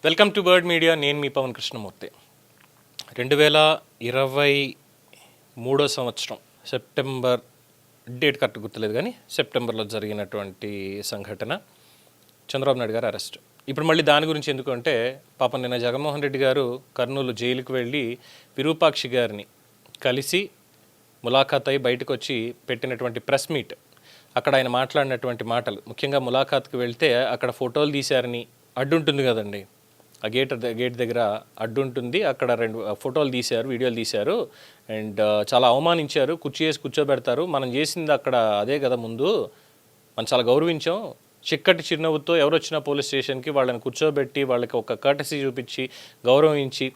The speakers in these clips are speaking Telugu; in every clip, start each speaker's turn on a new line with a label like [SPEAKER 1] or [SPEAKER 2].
[SPEAKER 1] Welcome to bird media. నేను మీ పవన్ కృష్ణమూర్తి. 2023 సంవత్సరం సెప్టెంబర్ డేట్ కరెక్ట్ గుర్తులేదు కానీ సెప్టెంబర్లో జరిగినటువంటి సంఘటన చంద్రబాబు నాయుడు గారు అరెస్ట్. ఇప్పుడు మళ్ళీ దాని గురించి ఎందుకు అంటే పాపం నిన్న జగన్మోహన్ రెడ్డి గారు కర్నూలు జైలుకు వెళ్ళి విరూపాక్షి గారిని కలిసి ములాఖాత్ అయి బయటకు వచ్చి పెట్టినటువంటి ప్రెస్ మీట్, అక్కడ ఆయన మాట్లాడినటువంటి మాటలు, ముఖ్యంగా ములాఖాత్కి వెళ్తే అక్కడ ఫోటోలు తీశారని అడ్డు ఉంటుంది కదండి, ఆ గేట్ దగ్గర అడ్డు ఉంటుంది, అక్కడ 2 ఫోటోలు తీశారు, వీడియోలు తీశారు అండ్ చాలా అవమానించారు, కుర్చీ వేసి కూర్చోబెడతారు. మనం చేసింది అక్కడ అదే కదా, ముందు మనం చాలా గౌరవించాం, చిక్కటి చిరునవ్వుతో ఎవరు వచ్చినా పోలీస్ స్టేషన్కి వాళ్ళని కూర్చోబెట్టి వాళ్ళకి ఒక కర్టసీ చూపించి గౌరవించి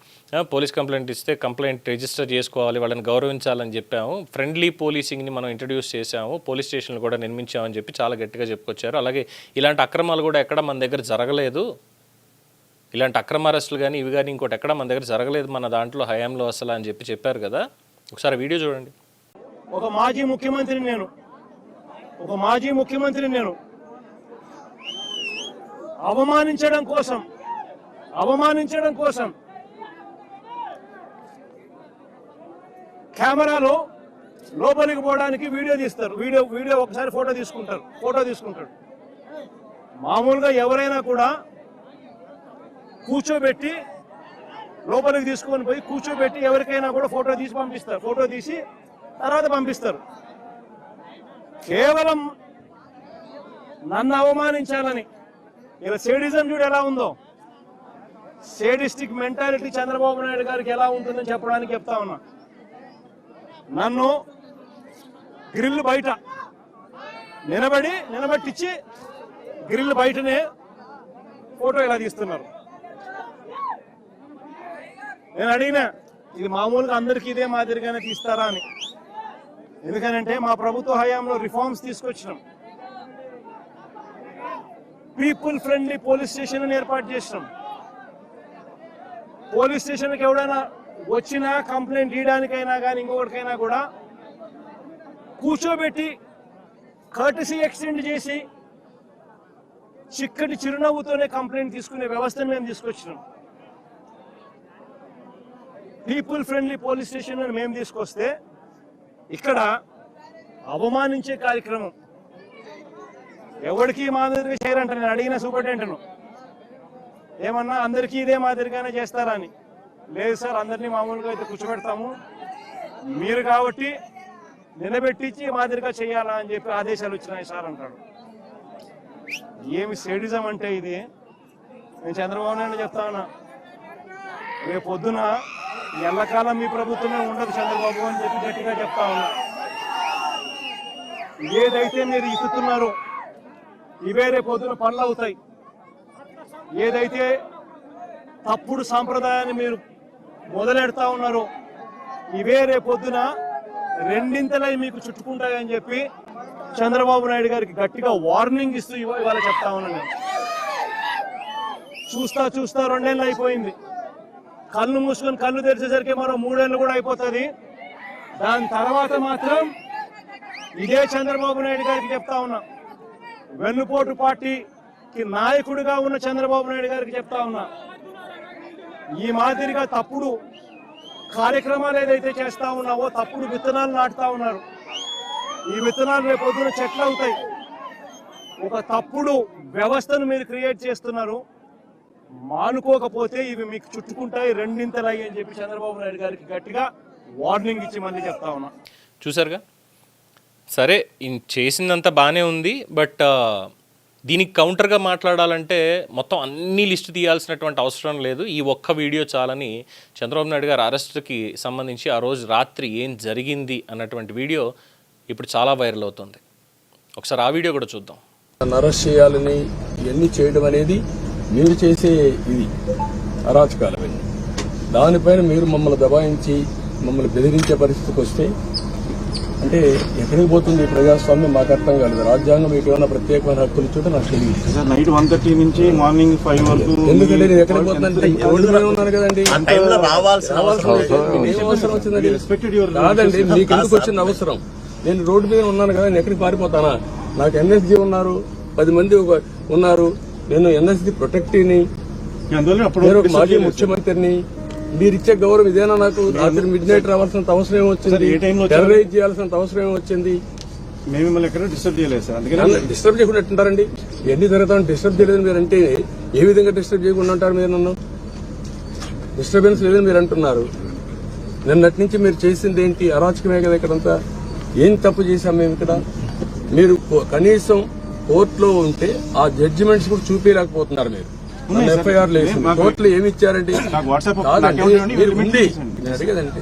[SPEAKER 1] పోలీస్ కంప్లైంట్ ఇస్తే కంప్లైంట్ రిజిస్టర్ చేసుకోవాలి, వాళ్ళని గౌరవించాలని చెప్పాము, ఫ్రెండ్లీ పోలీసింగ్ని మనం ఇంట్రడ్యూస్ చేసాము, పోలీస్ స్టేషన్లు కూడా నిర్మించామని చెప్పి చాలా గట్టిగా చెప్పుకొచ్చారు. అలాగే ఇలాంటి అక్రమాలు కూడా ఎక్కడ మన దగ్గర జరగలేదు, ఇలాంటి అక్రమ అరెస్టులు కానీ ఇవి కానీ ఇంకోటి ఎక్కడ మన దగ్గర జరగలేదు మన దాంట్లో హయాంలో అసలు అని చెప్పారు కదా. ఒకసారి వీడియో చూడండి.
[SPEAKER 2] ఒక మాజీ ముఖ్యమంత్రి నేను అవమానించడం కోసం కెమెరాలో లోపలికి పోవడానికి వీడియో తీస్తారు. వీడియో ఒకసారి ఫోటో తీసుకుంటాడు. మామూలుగా ఎవరైనా కూడా కూర్చోబెట్టి లోపలికి తీసుకొని పోయి కూర్చోబెట్టి ఎవరికైనా కూడా ఫోటో తీసి పంపిస్తారు. ఫోటో తీసి తర్వాత పంపిస్తారు. కేవలం నన్ను అవమానించాలని, ఇలా సేడిజం చూడు ఎలా ఉందో, సేడిస్టిక్ మెంటాలిటీ చంద్రబాబు నాయుడు గారికి ఎలా ఉంటుందని చెప్పడానికి చెప్తా ఉన్నా. నన్ను గ్రిల్ బయట నిలబెట్టించి గ్రిల్ బయటనే ఫోటో ఇలా తీస్తున్నారు. నేను అడిగినా, ఇది మామూలుగా అందరికీ ఇదే మాదిరిగానే తీస్తారా అని. ఎందుకనంటే మా ప్రభుత్వ హయాంలో రిఫార్మ్స్ తీసుకొచ్చినాం, పీపుల్ ఫ్రెండ్లీ పోలీస్ స్టేషన్ ఏర్పాటు చేసినాం. పోలీస్ స్టేషన్కి ఎవడైనా వచ్చినా కంప్లైంట్ ఇవ్వడానికైనా కానీ ఇంకొకటికైనా కూడా కూర్చోబెట్టి కర్టసీ ఎక్స్టెండ్ చేసి చిక్కటి చిరునవ్వుతోనే కంప్లైంట్ తీసుకునే వ్యవస్థను మేము తీసుకొచ్చినాం. పీపుల్ ఫ్రెండ్లీ పోలీస్ స్టేషన్ అని మేము తీసుకొస్తే ఇక్కడ అవమానించే కార్యక్రమం ఎవరికి మాదిరిగా చేయరంట. నేను అడిగిన సూపరింటెండెంట్ను ఏమన్నా అందరికీ ఇదే మాదిరిగానే చేస్తారా అని. లేదు సార్, అందరినీ మామూలుగా అయితే కూర్చోబెడతాము, మీరు కాబట్టి నిలబెట్టించి మాదిరిగా చేయాలా అని చెప్పి ఆదేశాలు వచ్చినాయి సార్ అంటాడు. ఏమి సేడిజం అంటే ఇది. నేను చంద్రబాబు నాయుడు చెప్తా ఉన్నా, రేపు పొద్దున ఎల్లకాలం మీ ప్రభుత్వమే ఉండదు చంద్రబాబు అని చెప్పి గట్టిగా చెప్తా ఉన్నా. ఏదైతే మీరు ఇస్తున్నారో ఇవే రేపు పొద్దున పనులు అవుతాయి. ఏదైతే తప్పుడు సాంప్రదాయాన్ని మీరు మొదలెడతా ఉన్నారో ఇవే రేపు పొద్దున రెండింతలై మీకు చుట్టుకుంటాయని చెప్పి చంద్రబాబు నాయుడు గారికి గట్టిగా వార్నింగ్ ఇస్తూ ఇవాళ చెప్తా ఉన్నాను. చూస్తా 2 ఏళ్ళు అయిపోయింది. కళ్ళు మూసుకొని కళ్ళు తెరిచేసరికి మరో 3 ఏళ్ళు కూడా అయిపోతుంది. దాని తర్వాత మాత్రం ఇదే చంద్రబాబు నాయుడు గారికి చెప్తా ఉన్నా, వెన్నుపోటు పార్టీకి నాయకుడిగా ఉన్న చంద్రబాబు నాయుడు గారికి చెప్తా ఉన్నా, ఈ మాదిరిగా తప్పుడు కార్యక్రమాలు ఏదైతే చేస్తా ఉన్నావో, తప్పుడు విత్తనాలు నాటుతా ఉన్నారు, ఈ విత్తనాలు రేపు పొద్దున చెట్లు అవుతాయి. ఒక తప్పుడు వ్యవస్థను మీరు క్రియేట్ చేస్తున్నారు, మానుకోకపోతే ఇవి మీకు చుట్టుకుంటాయి, రెండింతలయ్యి అని చెప్పి చంద్రబాబు నాయుడు గారికి గట్టిగా వార్నింగ్ ఇచ్చి మళ్ళీ చెప్తా ఉన్నా.
[SPEAKER 1] చూసారుగా, సరే చేసిందంతా బాగానే ఉంది, బట్ దీనికి కౌంటర్గా మాట్లాడాలంటే మొత్తం అన్ని లిస్టు తీయాల్సినటువంటి అవసరం లేదు. ఈ ఒక్క వీడియో చాలని చంద్రబాబు నాయుడు గారు అరెస్ట్కి సంబంధించి ఆ రోజు రాత్రి ఏం జరిగింది అన్నటువంటి వీడియో ఇప్పుడు చాలా వైరల్ అవుతుంది. ఒకసారి ఆ వీడియో కూడా చూద్దాం.
[SPEAKER 3] అరెస్ట్ చేయాలని ఇవన్నీ చేయడం అనేది మీరు చేసే ఇది అరాచకాలవన్నీ. దానిపైన మీరు మమ్మల్ని దబాయించి మమ్మల్ని బెదిరించే పరిస్థితికి వస్తే అంటే ఎక్కడికి పోతుంది ఈ ప్రజాస్వామ్యం మాకు అర్థం కాలేదు. రాజ్యాంగం మీకు ఏమైనా ప్రత్యేకమైన హక్కులు ఇచ్చుంటే నాకు తెలియదు.
[SPEAKER 2] నైట్ 1:30 నుంచి మార్నింగ్ 5 వరకు
[SPEAKER 3] ఎందుకంటే నేను ఎక్కడికి పోతుందంటే రోడ్డు మీద ఉన్నాను కదండి. అవసరం వచ్చిందండి కాదండి, మీకు ఎందుకు వచ్చింది అవసరం? నేను రోడ్డు మీద ఉన్నాను కదా, నేను ఎక్కడికి పారిపోతానా? నాకు ఎన్ఎస్జీ ఉన్నారు, 10 మంది ఉన్నారు, నేను ఎన్ఎస్జీ ప్రొటెక్టివ్ని,
[SPEAKER 2] అందువల్ల అప్పుడు
[SPEAKER 3] నేను ఒక మాజీ ముఖ్యమంత్రిని, మీరు ఇచ్చే గౌరవం ఇదేనా? నాకు రాత్రి మిడ్ నైట్ రావాల్సిన అవసరం ఏమొచ్చింది? టెర్రరైజ్ చేయాల్సిన అవసరం ఏమొచ్చింది?
[SPEAKER 2] మేము మిమ్మల్ని ఎక్కడ డిస్టర్బ్ చేయలేదు సార్. అందుకని
[SPEAKER 3] డిస్టర్బ్ చేయకుండా ఎట్టుంటారండి? ఎన్ని జరుగుతాను డిస్టర్బ్ చేయలేదు మీరు అంటే ఏ విధంగా డిస్టర్బ్ చేయకుండా ఉంటారు మీరు? నన్ను డిస్టర్బెన్స్ లేదని మీరు అంటున్నారు. నిన్నటి నుంచి మీరు చేసింది ఏంటి? అరాచకమే కదా ఇక్కడంతా. ఏం తప్పు చేశాం మేము ఇక్కడ? మీరు కనీసం కోర్టులో ఉంటే ఆ జడ్జిమెంట్స్ కూడా చూపించలేకపోతున్నారు. మీరు ఎఫ్ఐఆర్ లేదు, కోర్టులో ఏమి ఇచ్చారండి? కాదండి, మీరు ఉంది నేను అడిగేదండి,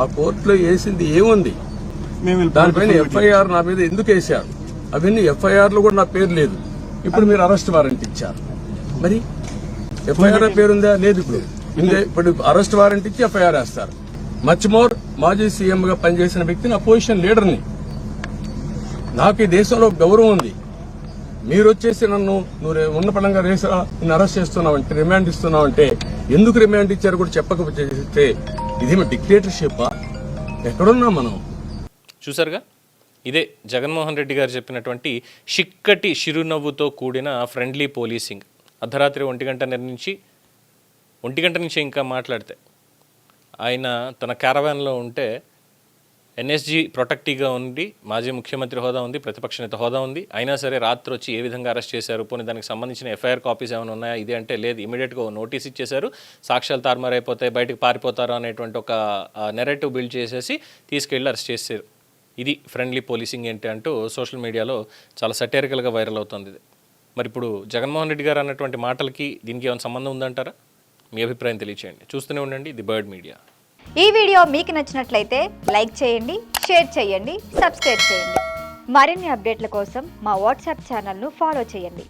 [SPEAKER 3] ఆ కోర్టులో వేసింది ఏముంది? దానిపైన ఎఫ్ఐఆర్ నా మీద ఎందుకు వేశారు? అవన్నీ ఎఫ్ఐఆర్ లో కూడా నా పేరు లేదు. ఇప్పుడు మీరు అరెస్ట్ వారెంట్ ఇచ్చారు. మరి ఎఫ్ఐఆర్ పేరుందా? లేదు. ఇప్పుడు అరెస్ట్ వారెంట్ ఇచ్చి ఎఫ్ఐఆర్ వేస్తారు. మచ్ మోర్ మాజీ సీఎం గా పనిచేసిన వ్యక్తిని, అపోజిషన్ లీడర్ని. నాకు ఈ దేశంలో గౌరవం ఉంది. మీరు వచ్చేసి నువ్వు ఉన్న పడంగా నిన్ను అరెస్ట్ చేస్తున్నావంటే, రిమాండ్ ఇస్తున్నావంటే ఎందుకు రిమాండ్ ఇచ్చారు కూడా చెప్పకపోతే ఇదేమో డిక్టేటర్షిప్? ఎక్కడున్నాం మనం?
[SPEAKER 1] చూసారుగా, ఇదే జగన్మోహన్ రెడ్డి గారు చెప్పినటువంటి చిక్కటి చిరునవ్వుతో కూడిన ఫ్రెండ్లీ పోలీసింగ్. అర్ధరాత్రి 1 గంట నుంచి ఇంకా మాట్లాడితే ఆయన తన క్యారవాన్లో ఉంటే ఎన్ఎస్జీ ప్రొటెక్టివ్గా ఉండి, మాజీ ముఖ్యమంత్రి హోదా ఉంది, ప్రతిపక్ష నేత హోదా ఉంది, అయినా సరే రాత్రి వచ్చి ఏ విధంగా అరెస్ట్ చేశారు, పోనీ దానికి సంబంధించిన ఎఫ్ఐఆర్ కాపీస్ ఏమైనా ఉన్నాయా ఇది అంటే లేదు, ఇమీడియట్గా నోటీస్ ఇచ్చేశారు, సాక్ష్యాలు తారుమారైపోతాయి, బయటకు పారిపోతారు అనేటువంటి ఒక నెరేటివ్ బిల్డ్ చేసేసి తీసుకెళ్ళి అరెస్ట్ చేశారు. ఇది ఫ్రెండ్లీ పోలీసింగ్ ఏంటి అంటూ సోషల్ మీడియాలో చాలా సటైరికల్గా వైరల్ అవుతుంది ఇది. మరి ఇప్పుడు జగన్మోహన్ రెడ్డి గారు అన్నటువంటి మాటలకి దీనికి ఏమైనా సంబంధం ఉందంటారా? మీ అభిప్రాయం తెలియచేయండి. చూస్తూనే ఉండండి ది బర్డ్ మీడియా.
[SPEAKER 4] ఈ వీడియో మీకు నచ్చినట్లయితే లైక్ చేయండి, షేర్ చేయండి, సబ్స్క్రైబ్ చేయండి. మరిన్ని అప్డేట్ల కోసం మా వాట్సాప్ ఛానల్ను ఫాలో చేయండి.